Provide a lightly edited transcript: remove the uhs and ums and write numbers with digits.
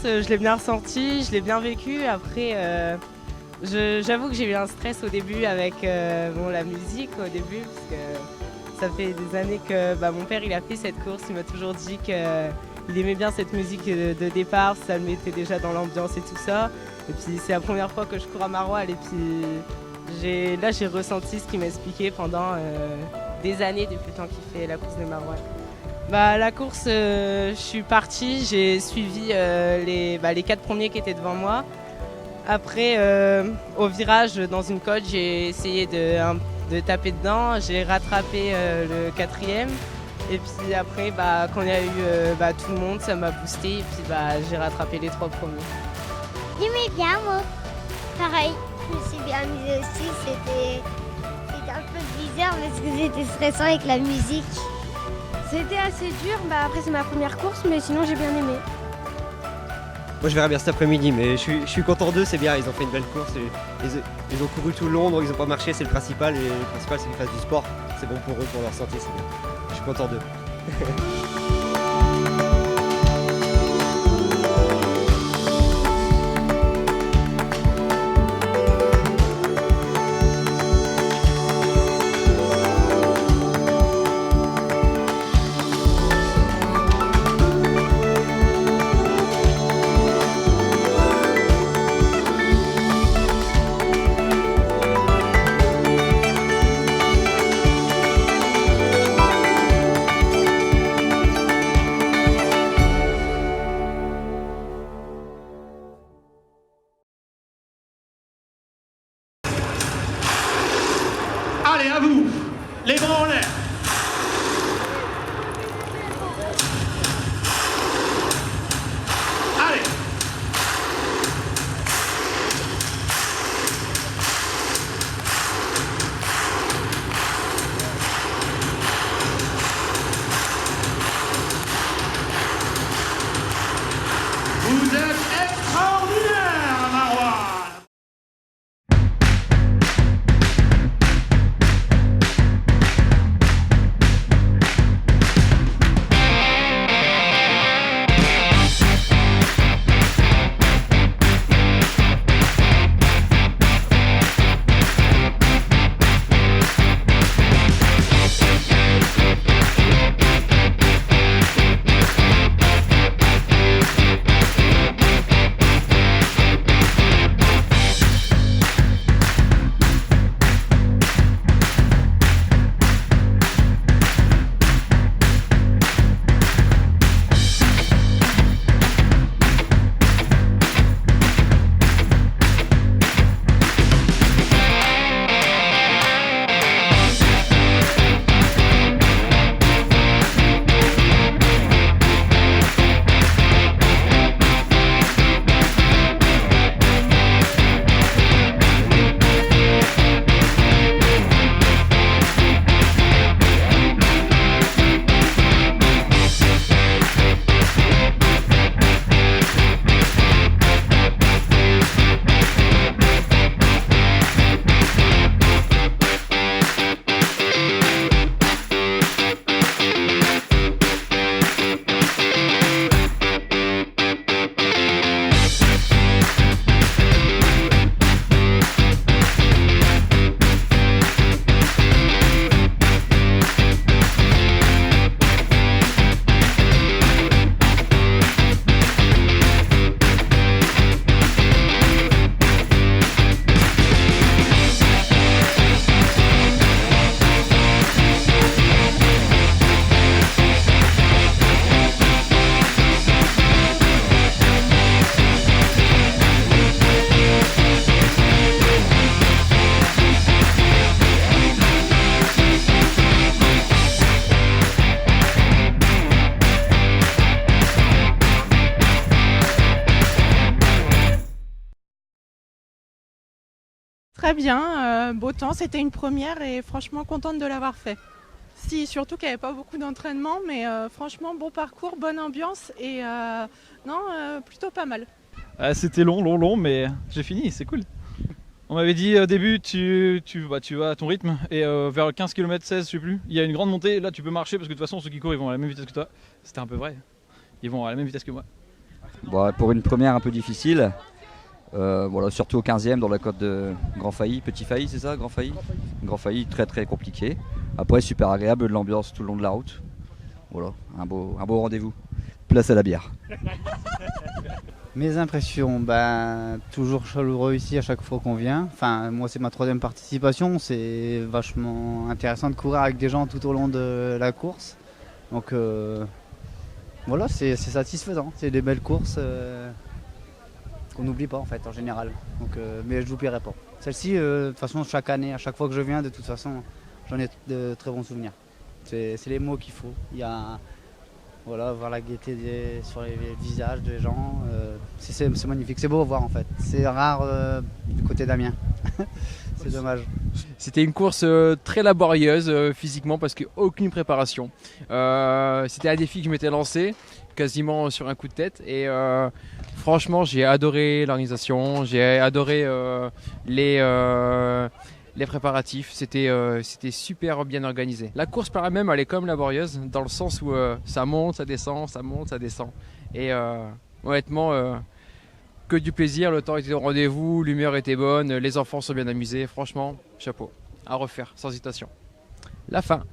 je l'ai bien ressenti, je l'ai bien vécu. Après, j'avoue que j'ai eu un stress au début avec la musique au début, parce que ça fait des années que mon père il a fait cette course, il m'a toujours dit qu'il aimait bien cette musique de départ, ça le mettait déjà dans l'ambiance et tout ça. Et puis c'est la première fois que je cours à Maroilles et puis j'ai ressenti ce qu'il m'expliquait pendant des années depuis le temps qu'il fait la course de Maroilles. La course, je suis partie, j'ai suivi les 4 premiers qui étaient devant moi. Après, au virage, dans une côte, j'ai essayé de taper dedans. J'ai rattrapé le 4e. Et puis après, quand il y a eu tout le monde, ça m'a boosté. Et puis j'ai rattrapé les 3 premiers. J'aimais bien, moi. Pareil, je me suis bien amusée aussi. C'était un peu bizarre parce que c'était stressant avec la musique. C'était assez dur, après c'est ma première course, mais sinon j'ai bien aimé. Moi je verrai bien cet après-midi, mais je suis content d'eux, c'est bien, ils ont fait une belle course, ils ont couru tout le long, donc ils n'ont pas marché, c'est le principal, et le principal c'est qu'ils fassent du sport, c'est bon pour eux, pour leur santé, c'est bien. Je suis content d'eux. Allez, à vous, les bras en l'air. Allez. Vous êtes extraordinaires, Maroilles. Très bien, beau temps, c'était une première et franchement contente de l'avoir fait. Si, surtout qu'il n'y avait pas beaucoup d'entraînement, mais franchement bon parcours, bonne ambiance et plutôt pas mal. C'était long, mais j'ai fini, c'est cool. On m'avait dit au début, tu vas à ton rythme et vers 15 km 16, je sais plus, il y a une grande montée, là tu peux marcher parce que de toute façon ceux qui courent ils vont à la même vitesse que toi. C'était un peu vrai, ils vont à la même vitesse que moi. Bon, pour une première un peu difficile, voilà, surtout au 15e dans la côte de Grand Failly, Petit Failly, c'est ça, Grand Failly. Grand Failly, très très compliqué. Après, super agréable, de l'ambiance tout le long de la route. Voilà, un beau rendez-vous. Place à la bière. Mes impressions, toujours chaleureux ici à chaque fois qu'on vient. Enfin, moi c'est ma 3e participation, c'est vachement intéressant de courir avec des gens tout au long de la course. Donc voilà, c'est satisfaisant, c'est des belles courses qu'on n'oublie pas en fait en général. Donc, mais je n'oublierai pas. Celle-ci, de toute façon, chaque année, à chaque fois que je viens, de toute façon, j'en ai de très bons souvenirs. C'est les mots qu'il faut. Il y a, voilà, voir la gaieté sur les visages des gens, c'est magnifique, c'est beau à voir en fait. C'est rare du côté d'Amiens, c'est dommage. C'était une course très laborieuse physiquement parce qu'aucune préparation. C'était un défi que je m'étais lancé quasiment sur un coup de tête et franchement j'ai adoré l'organisation, j'ai adoré les préparatifs, c'était super bien organisé. La course par elle-même, elle est quand même laborieuse dans le sens où ça monte, ça descend, ça monte, ça descend. Et honnêtement, que du plaisir, le temps était au rendez-vous, l'humeur était bonne, les enfants sont bien amusés. Franchement, chapeau, à refaire, sans hésitation. La fin.